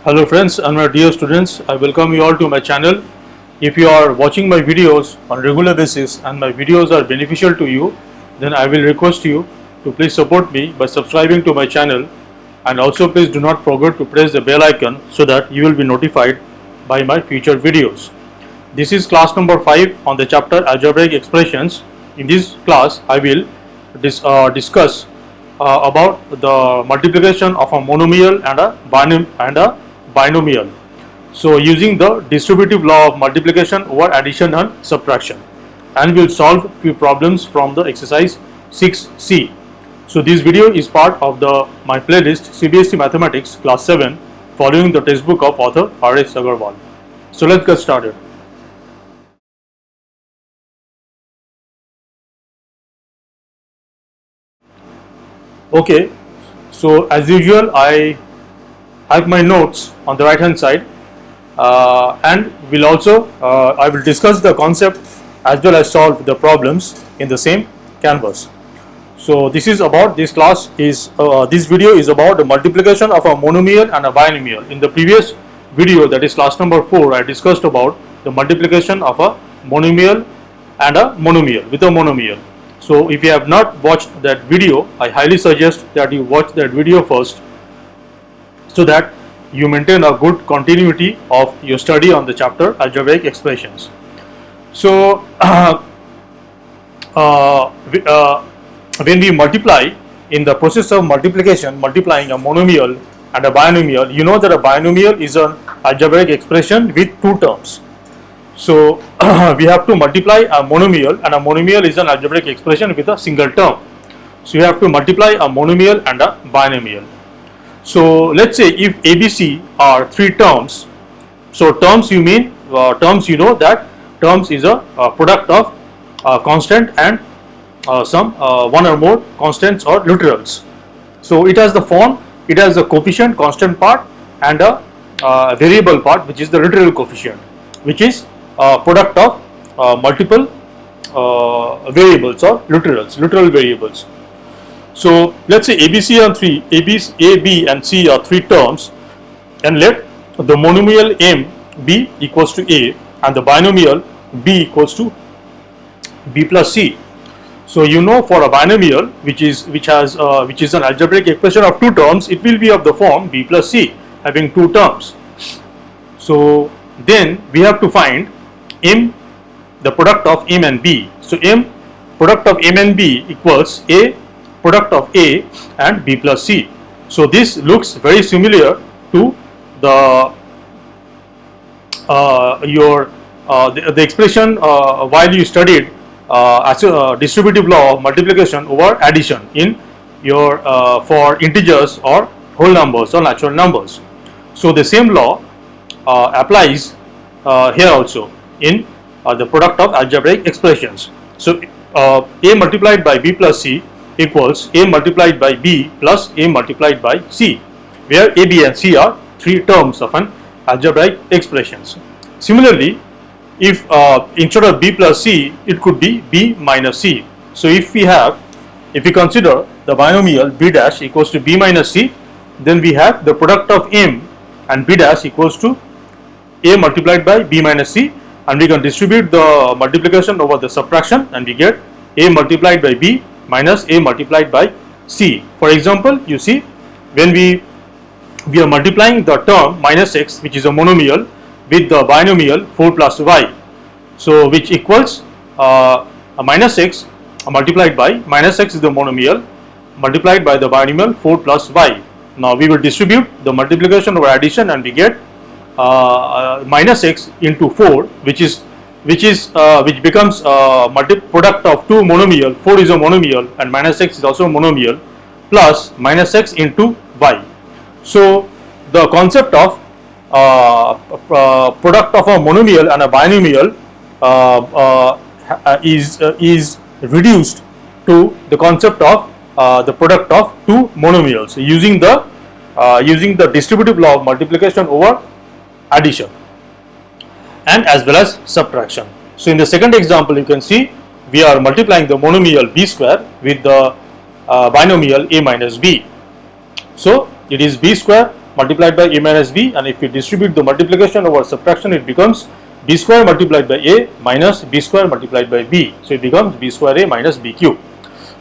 Hello friends and my dear students, I welcome you all to my channel. If you are watching my videos on regular basis and my videos are beneficial to you, then I will request you to please support me by subscribing to my channel, and also please do not forget to press the bell icon so that you will be notified by my future videos. This is class number 5 on the chapter Algebraic expressions. In this class I will discuss about the multiplication of a monomial and a binomial. So using the distributive law of multiplication over addition and subtraction, and we will solve few problems from the exercise 6C. So this video is part of my playlist CBSE Mathematics class 7 following the textbook of author RS Aggarwal. So let's get started. Okay, so as usual I have my notes on the right hand side, and I will discuss the concept as well as solve the problems in the same canvas. So this video is about the multiplication of a monomial and a binomial. In the previous video, that is class number 4, I discussed about the multiplication of a monomial and a monomial with a monomial. So if you have not watched that video, I highly suggest that you watch that video first, so that you maintain a good continuity of your study on the chapter algebraic expressions. So when we multiply, in the process of multiplication, multiplying a monomial and a binomial, you know that a binomial is an algebraic expression with two terms. So we have to multiply a monomial, and a monomial is an algebraic expression with a single term. So you have to multiply a monomial and a binomial. So let's say if ABC are three terms, so terms you mean terms, you know that terms is a product of constant and some one or more constants or literals. So it has the form, it has the coefficient constant part and a variable part, which is the literal coefficient, which is product of multiple variables or literal variables. So let's say ABC and A, B and C are three terms, and let the monomial M B equals to A and the binomial B equals to B plus C. So you know, for a binomial which is an algebraic expression of two terms, it will be of the form B plus C, having two terms. So then we have to find M, the product of M and B. So M product of M and B equals A product of A and B plus C. So this looks very similar to the expression while you studied as a distributive law of multiplication over addition in your for integers or whole numbers or natural numbers. So the same law applies here also in the product of algebraic expressions. So A multiplied by B plus C equals A multiplied by B plus A multiplied by C, where A, B and C are three terms of an algebraic expressions. Similarly, if instead of B plus C, it could be B minus C. So if we consider the binomial B dash equals to B minus C, then we have the product of M and B dash equals to A multiplied by B minus C, and we can distribute the multiplication over the subtraction, and we get A multiplied by B minus A multiplied by C. For example, you see, when we are multiplying the term minus x, which is a monomial, with the binomial 4 plus y, so which equals a minus x multiplied by minus x is the monomial multiplied by the binomial 4 plus y. Now we will distribute the multiplication over addition, and we get minus x into 4, which becomes product of two monomial. 4 is a monomial and minus x is also a monomial, plus minus x into y. So the concept of product of a monomial and a binomial is reduced to the concept of the product of two monomials using the distributive law of multiplication over addition and as well as subtraction. So in the second example, you can see we are multiplying the monomial b square with the binomial a minus b. So it is b square multiplied by a minus b, and if we distribute the multiplication over subtraction, it becomes b square multiplied by a minus b square multiplied by b. So it becomes b square a minus b cube.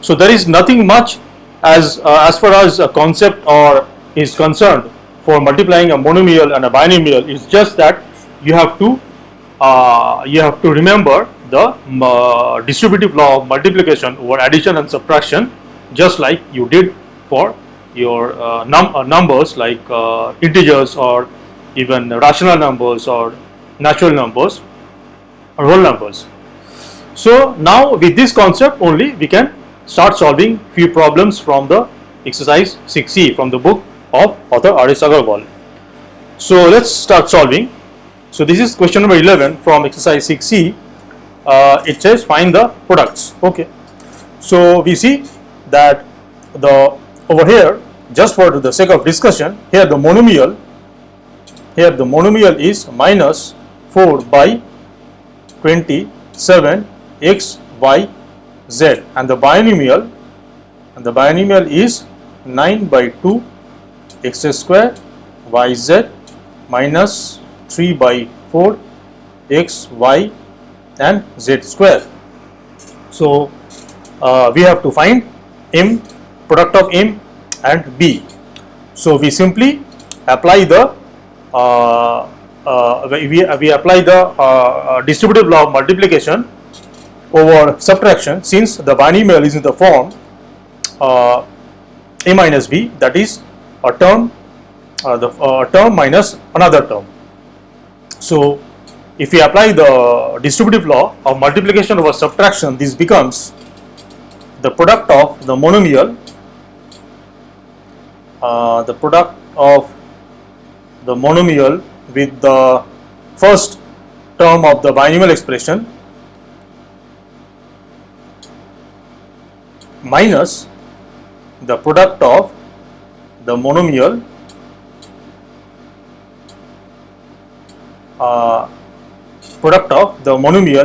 So there is nothing much as far as a concept or is concerned for multiplying a monomial and a binomial. It's just that you have to remember the distributive law of multiplication over addition and subtraction, just like you did for your numbers like integers or even rational numbers or natural numbers or whole numbers. So now with this concept only we can start solving few problems from the exercise 6C from the book of author RS Aggarwal. So let's start solving. So this is question number 11 from exercise 6C. It says find the products. Okay. So we see that over here, just for the sake of discussion, here the monomial is minus 4 by 27 x y z, and the binomial is 9 by 2 x square y z minus 3 by 4 x y and z square. So we have to find m, product of m and b. So we simply apply the distributive law of multiplication over subtraction, since the binomial is in the form a minus b, that is a term term minus another term. So if we apply the distributive law of multiplication over subtraction, this becomes the product of the monomial, with the first term of the binomial expression minus the product of the monomial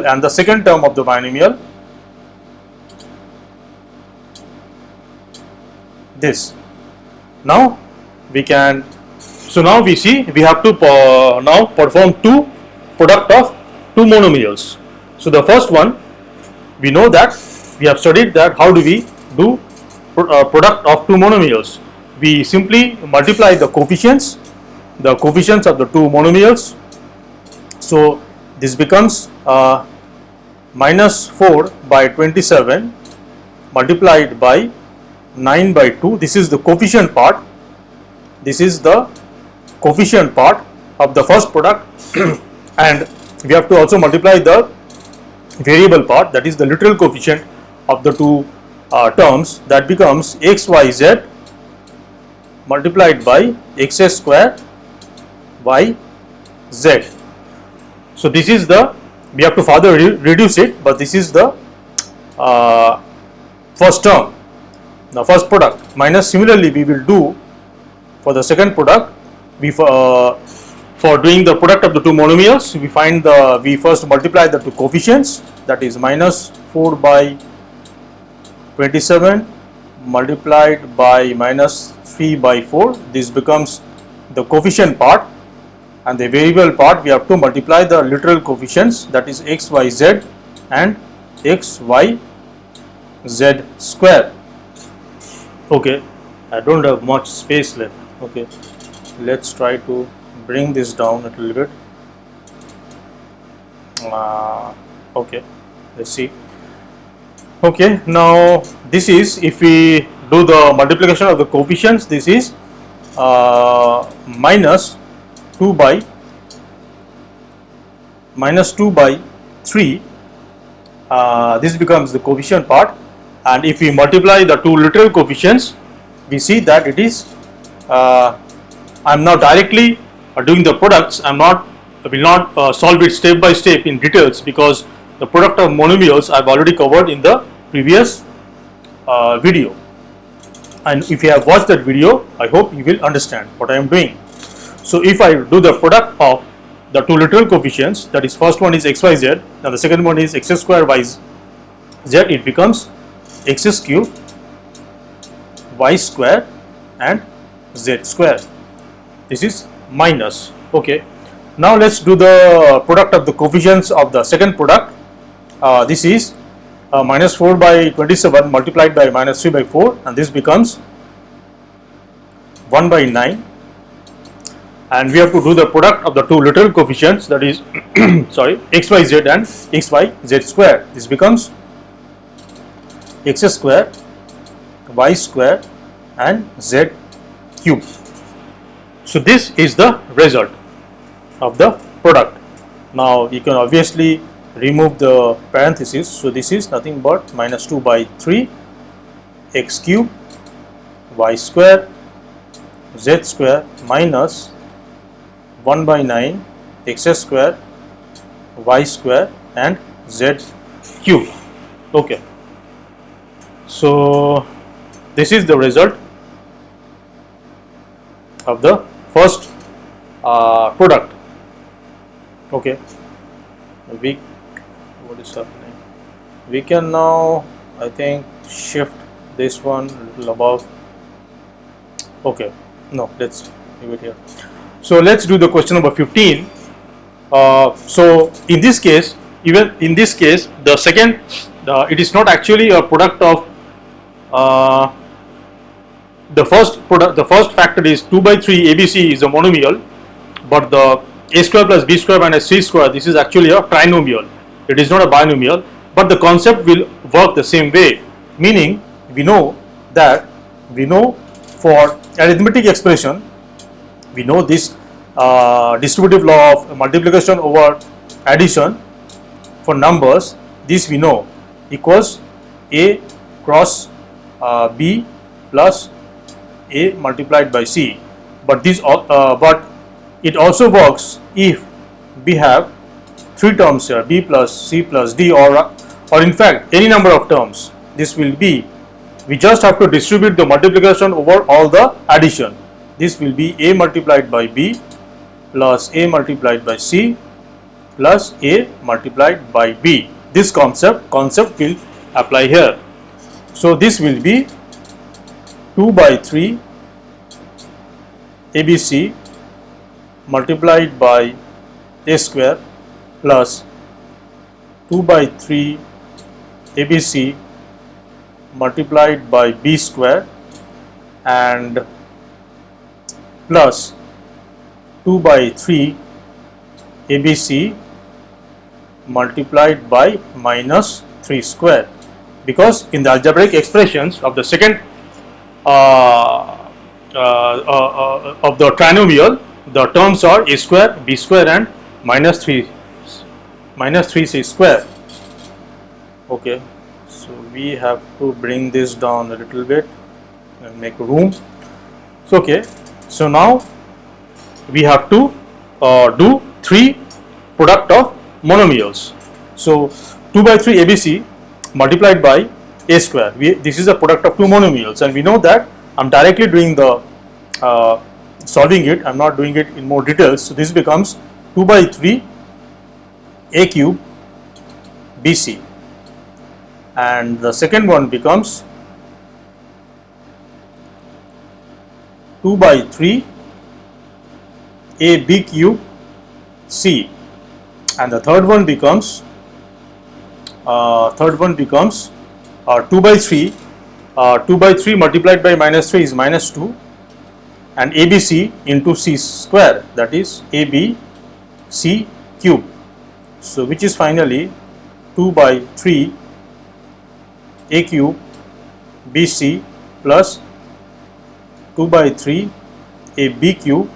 and the second term of the binomial, this. Now we can, so now we see we have to now perform two product of two monomials. So the first one, we know that we have studied that how do we do product of two monomials. We simply multiply the coefficients of the two monomials. So this becomes minus 4 by 27 multiplied by 9 by 2. This is the coefficient part. This is the coefficient part of the first product and we have to also multiply the variable part, that is the literal coefficient of the two terms, that becomes xyz multiplied by x square y z. So this is the, we have to further reduce it, but this is the first term, the first product. Minus, similarly we will do for the second product. We for doing the product of the two monomials, we first multiply the two coefficients, that is minus 4 by 27 multiplied by minus 3 by 4. This becomes the coefficient part, and the variable part we have to multiply the literal coefficients, that is x y z and x y z square. Okay, I don't have much space left. Okay, let's try to bring this down a little bit. Okay, let's see. Okay, now this is, if we do the multiplication of the coefficients, this is minus 2 by 3. This becomes the coefficient part, and if we multiply the two literal coefficients, we see that it is, I am now directly doing the products. I will not solve it step by step in details, because the product of monomials I have already covered in the previous video, and if you have watched that video, I hope you will understand what I am doing. So if I do the product of the two literal coefficients, that is first one is xyz and the second one is x square y z, it becomes x cube y square and z square. this is minus. Okay, now let's do the product of the coefficients of the second product. This is minus 4 by 27 multiplied by minus 3 by 4, and this becomes 1 by 9, and we have to do the product of the two literal coefficients, that is sorry, xyz and xyz square. This becomes x square, y square and z cube. So this is the result of the product. Now you can obviously remove the parenthesis, so this is nothing but minus 2 by 3 x cube y square z square minus 1 by 9 x square y square and z cube. Okay, so this is the result of the first product. Okay, what is happening? We can now, I think, shift this one a little above. Okay, no, let's leave it here. So let's do the question number 15. So in this case, even in this case, the second, it is not actually a product of the first product. The first factor is 2 by 3 ABC is a monomial, but the a square plus b square minus c square, this is actually a trinomial. It is not a binomial, but the concept will work the same way. Meaning, we know that for arithmetic expression, we know this distributive law of multiplication over addition for numbers. This we know equals a cross b plus a multiplied by c. But this but it also works if we have three terms here, b plus c plus d, or in fact any number of terms. This will be, we just have to distribute the multiplication over all the addition. This will be a multiplied by b plus a multiplied by c plus a multiplied by b. This concept will apply here. So this will be 2 by 3 ABC multiplied by a square plus 2 by 3 ABC multiplied by b square and plus 2 by 3 ABC multiplied by minus 3 square, because in the algebraic expressions of the second of the trinomial, the terms are a square, b square and minus 3c square. Okay, so we have to bring this down a little bit and make room. So okay, so now we have to do three product of monomials. So 2 by 3 ABC multiplied by a square, this is a product of two monomials, and we know that I am directly doing the solving it, I am not doing it in more details. So this becomes 2 by 3 a cube BC, and the second one becomes 2 by 3 a b cube C, and the third one becomes 2 by 3 2 by 3 multiplied by minus 3 is minus 2, and ABC into c square, that is AB c cube. So which is finally 2 by 3 a cube BC plus 2 by 3 a b cube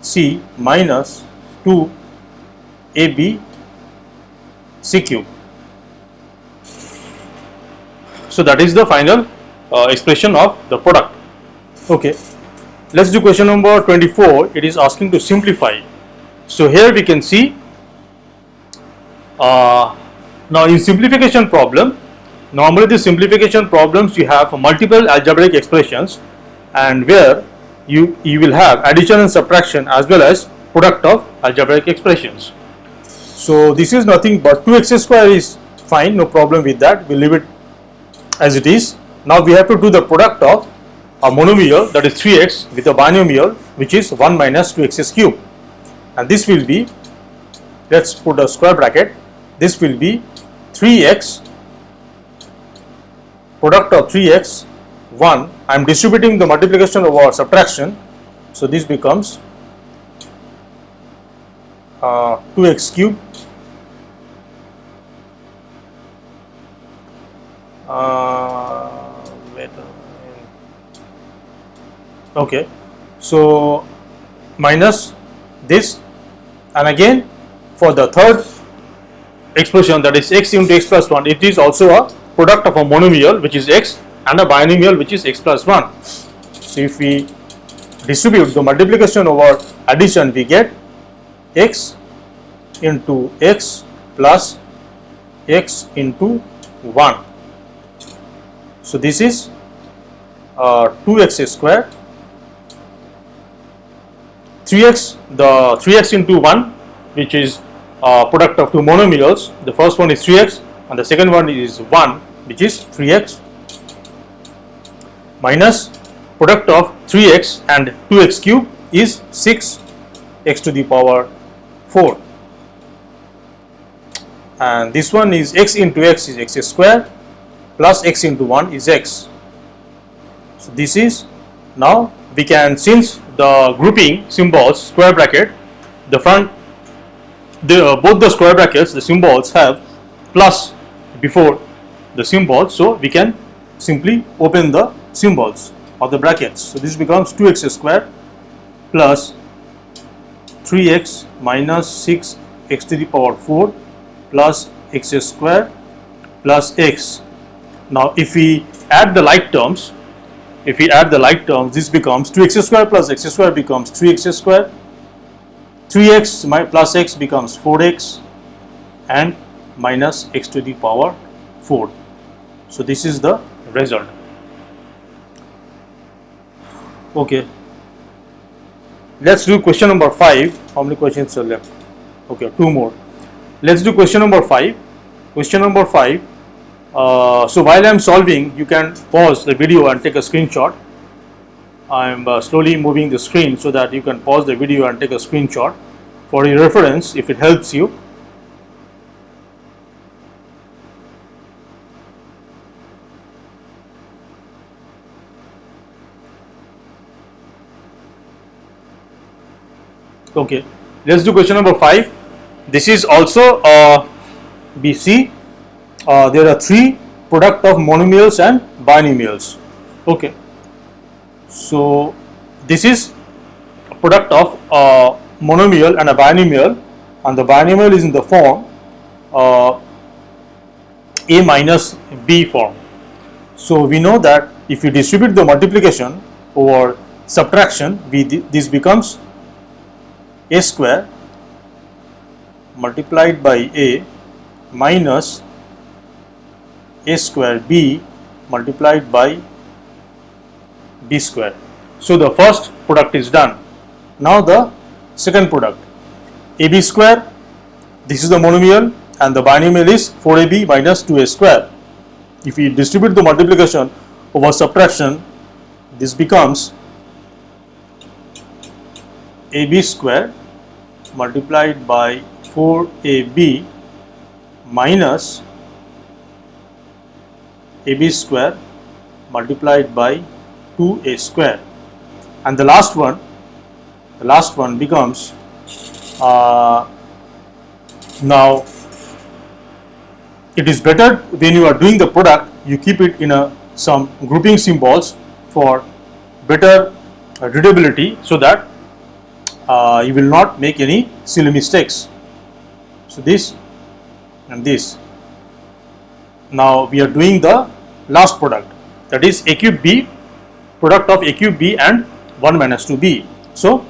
C minus 2 AB c cube. So that is the final expression of the product. Okay, let's do question number 24. It is asking to simplify. So here we can see now in simplification problem, normally the simplification problems you have multiple algebraic expressions, and where you will have addition and subtraction as well as product of algebraic expressions. So this is nothing but 2x square is fine, no problem with that, we will leave it as it is. Now we have to do the product of a monomial, that is 3x, with a binomial which is 1 minus 2x cube, and this will be, let's put a square bracket, this will be 3x, product of 3x 1, I am distributing the multiplication over subtraction, so this becomes 2x cube okay, so minus this, and again for the third expression, that is x into x plus 1, it is also a product of a monomial which is x and a binomial which is x plus 1. So if we distribute the multiplication over addition, we get x into x plus x into 1. So this is 2x square, 3x, the 3x into 1, which is product of two monomials. The first one is 3x and the second one is 1, which is 3x, minus product of 3x and 2x cube is 6x to the power 4, and this one is x into x is x square plus x into 1 is x. So this is, now we can, since the grouping symbols square bracket, the front, both the square brackets, the symbols have plus before the symbols, so we can simply open the symbols of the brackets. So this becomes 2x square plus 3x minus 6x to the power 4 plus x square plus x. Now if we add the like terms, this becomes 2x square plus x square becomes 3x square, 3x plus x becomes 4x, and minus x to the power 4. So this is the result. Okay, let's do question number 5. How many questions are left? Okay, 2 more. Let's do question number 5. Question number 5. So while I am solving, you can pause the video and take a screenshot. I am slowly moving the screen so that you can pause the video and take a screenshot for your reference if it helps you. Okay, let's do question number 5. This is also BC. There are 3 product of monomials and binomials. Okay, so this is a product of monomial and a binomial, and the binomial is in the form a minus b form. So we know that if you distribute the multiplication over subtraction, this becomes a square multiplied by a minus a square b multiplied by b square. So the first product is done. Now the second product, ab square, this is the monomial and the binomial is 4ab minus 2a square. If we distribute the multiplication over subtraction, this becomes ab square multiplied by 4ab minus ab square multiplied by 2a square, and the last one becomes now it is better when you are doing the product, you keep it in some grouping symbols for better readability, so that you will not make any silly mistakes. So this and this. Now we are doing the last product, that is a cube b, product of a cube b and 1 minus 2b. So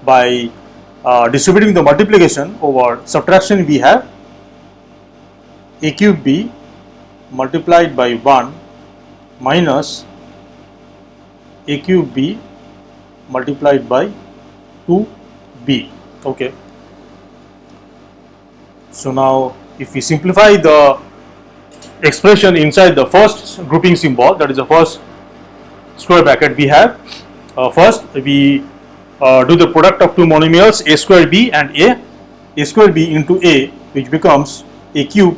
by distributing the multiplication over subtraction, we have a cube b multiplied by 1 minus a cube b multiplied by 2b. Okay, so now if we simplify the expression inside the first grouping symbol, that is the first square bracket we have, first we do the product of two monomials a square b and a square b into a, which becomes a cube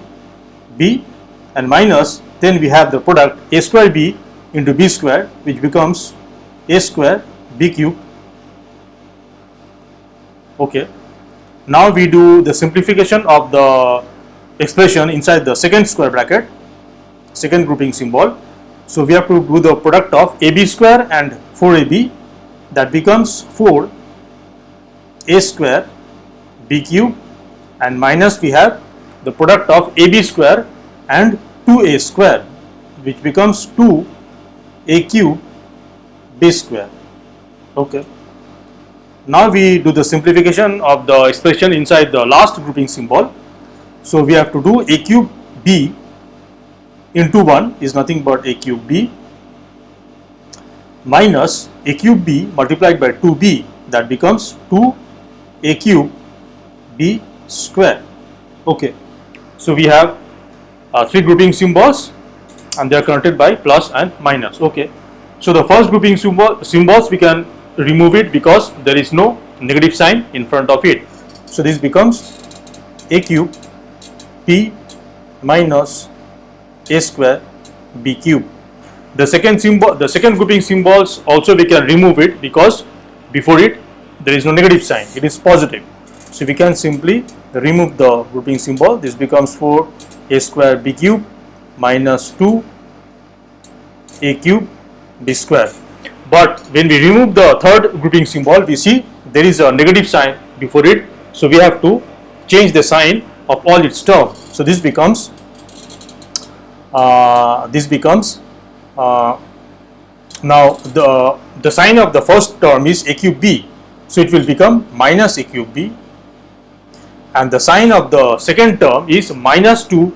b, and minus, then we have the product a square b into b square, which becomes a square b cube. Okay, now we do the simplification of the expression inside the second square bracket, second grouping symbol. So we have to do the product of ab square and 4ab, that becomes 4 a square b cube, and minus we have the product of ab square and 2a square, which becomes 2 a cube b square. Okay, now we do the simplification of the expression inside the last grouping symbol. So we have to do a cube b into 1 is nothing but a cube b, minus a cube b multiplied by 2b, that becomes 2 a cube b square. Okay, so we have three grouping symbols and they are connected by plus and minus. Okay, so the first grouping symbols we can remove it because there is no negative sign in front of it. So this becomes a cube b minus a square b cube. The second symbol, the second grouping symbols, also we can remove it because before it there is no negative sign, it is positive. So we can simply remove the grouping symbol. This becomes 4 a square b cube minus 2 a cube b square. But when we remove the third grouping symbol, we see there is a negative sign before it, so we have to change the sign of all its terms. So this becomes now the sign of the first term is a cube b, so it will become minus a cube b, and the sign of the second term is minus 2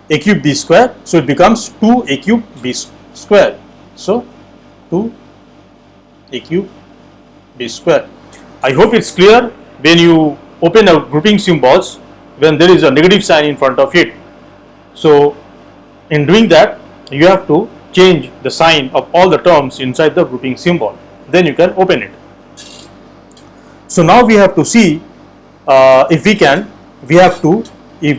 a cube b square, so it becomes 2 a cube b square. So 2 a cube b square. I hope it's clear. When you open a grouping symbols, when there is a negative sign in front of it, so in doing that you have to change the sign of all the terms inside the grouping symbol, then you can open it. So now we have to see if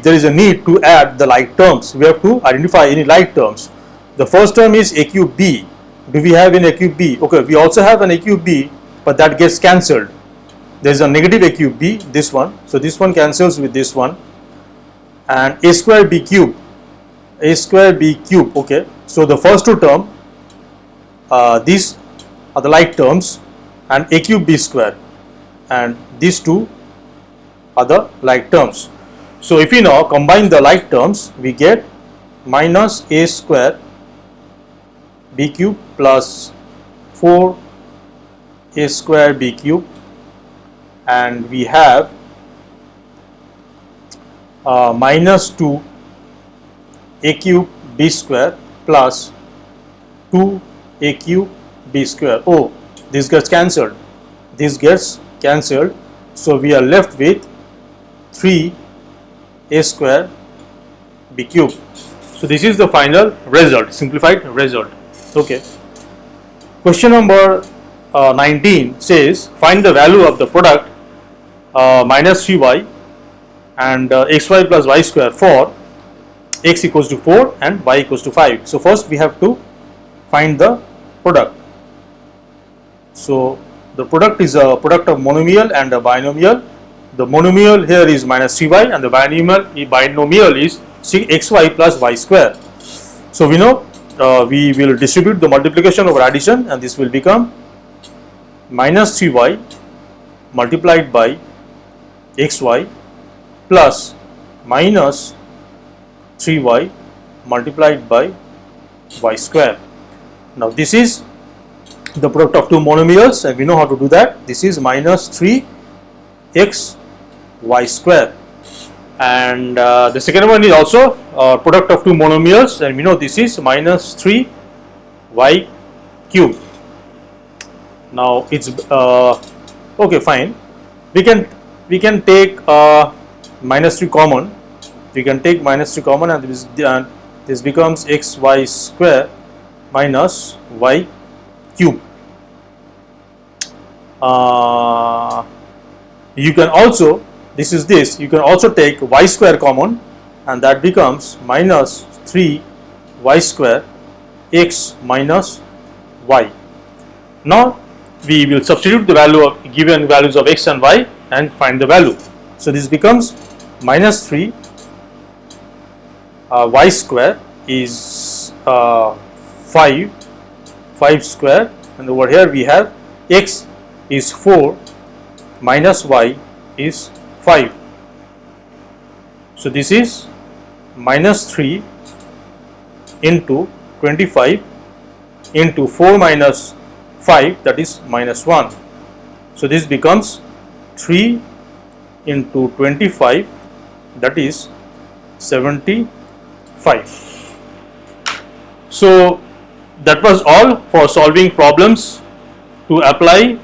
there is a need to add the like terms, we have to identify any like terms. The first term is a cube b. Do we have an a cube b? Okay, we also have an a cube b, but that gets cancelled. There is a negative a cube b, this one, so this one cancels with this one, and a square b cube, a square b cube. Okay, so the first two terms, these are the like terms, and a cube b square, and these two are the like terms. So if we now combine the like terms, we get minus a square b cube plus 4 a square b cube, and we have minus 2 a cube b square plus 2 a cube b square. Oh, this gets cancelled, this gets cancelled, so we are left with 3 a square b cube. So this is the final result, simplified result. Okay, question number 19 says find the value of the product minus 3y and xy plus y square for x equals to 4 and y equals to 5. So first we have to find the product. So the product is a product of monomial and a binomial. The monomial here is minus 3y and the binomial is xy plus y square. So we know we will distribute the multiplication over addition, and this will become minus 3y multiplied by xy plus minus 3y multiplied by y square. Now this is the product of two monomials, and we know how to do that. This is minus 3x y square, and the second one is also product of two monomials, and we know this is minus 3y cube. Now it's okay, fine. We can take minus 3 common. We can take minus 3 common, and this becomes xy square minus y cube. You can also, you can also take y square common, and that becomes minus 3 y square x minus y. Now we will substitute the value of given values of x and y and find the value. So this becomes minus 3 y square is 5 square, and over here we have x is 4 minus y is 5. So this is minus 3 into 25 into 4 minus 5, that is minus 1. So this becomes 3 into 25, that is 75. So that was all for solving problems to apply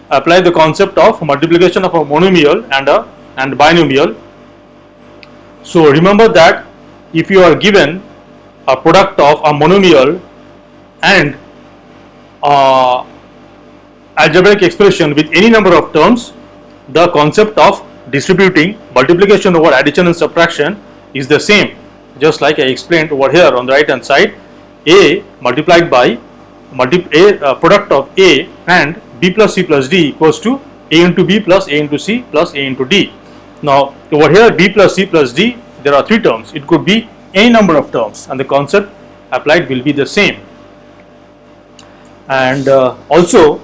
the concept of multiplication of a monomial and binomial. So remember that if you are given a product of a monomial and algebraic expression with any number of terms, the concept of distributing multiplication over addition and subtraction is the same, just like I explained over here on the right hand side. A multiplied by product of A and B plus C plus D equals to A into B plus A into C plus A into D. Now over here B plus C plus D, there are 3 terms. It could be any number of terms, and the concept applied will be the same. And also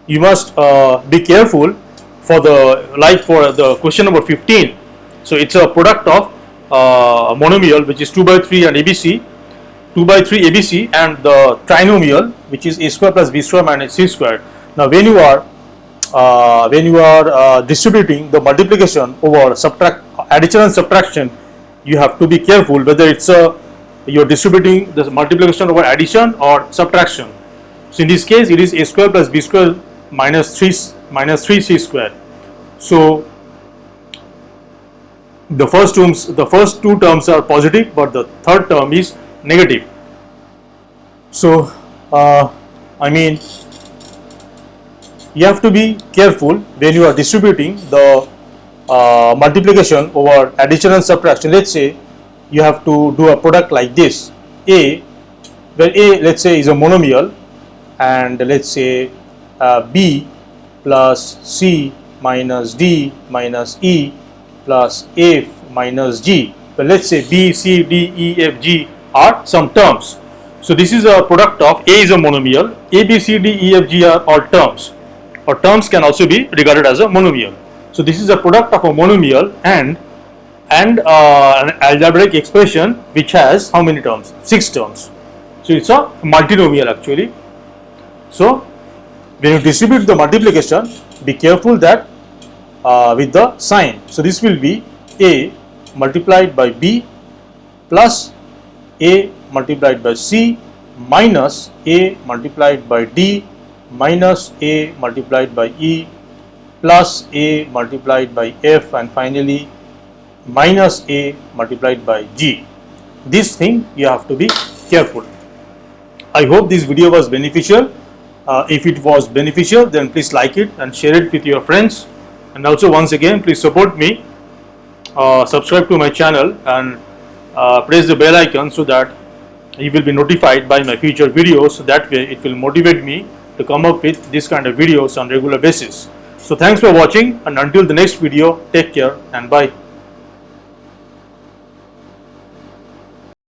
you must be careful for the question number 15. So it's a product of a monomial which is 2 by 3 and ABC, 2 by 3 ABC, and the trinomial which is a square plus b square minus c square. Now when you are distributing the multiplication over addition and subtraction, you have to be careful whether it's you're distributing the multiplication over addition or subtraction. So in this case it is a square plus b square minus 3c square. So the first 2 terms are positive, but the third term is negative. So I mean, you have to be careful when you are distributing the multiplication over addition and subtraction. Let's say you have to do a product like this. A, where A, let's say, is a monomial, and let's say B plus C minus D minus E plus F minus G. But let's say B, C, D, E, F, G are some terms. So this is a product of A is a monomial, A, B, C, D, E, F, G are all terms, or terms can also be regarded as a monomial. So this is a product of a monomial and an algebraic expression which has how many terms? 6 terms. So it's a multinomial actually. So when you distribute the multiplication, be careful that with the sign. So this will be A multiplied by B plus A multiplied by C minus A multiplied by D minus A multiplied by E plus A multiplied by F, and finally minus A multiplied by G. This thing you have to be careful. I hope this video was beneficial. If it was beneficial, then please like it and share it with your friends. And also once again, please support me, subscribe to my channel and press the bell icon so that you will be notified by my future videos. So that way it will motivate me to come up with this kind of videos on regular basis. So thanks for watching, and until the next video, take care and bye.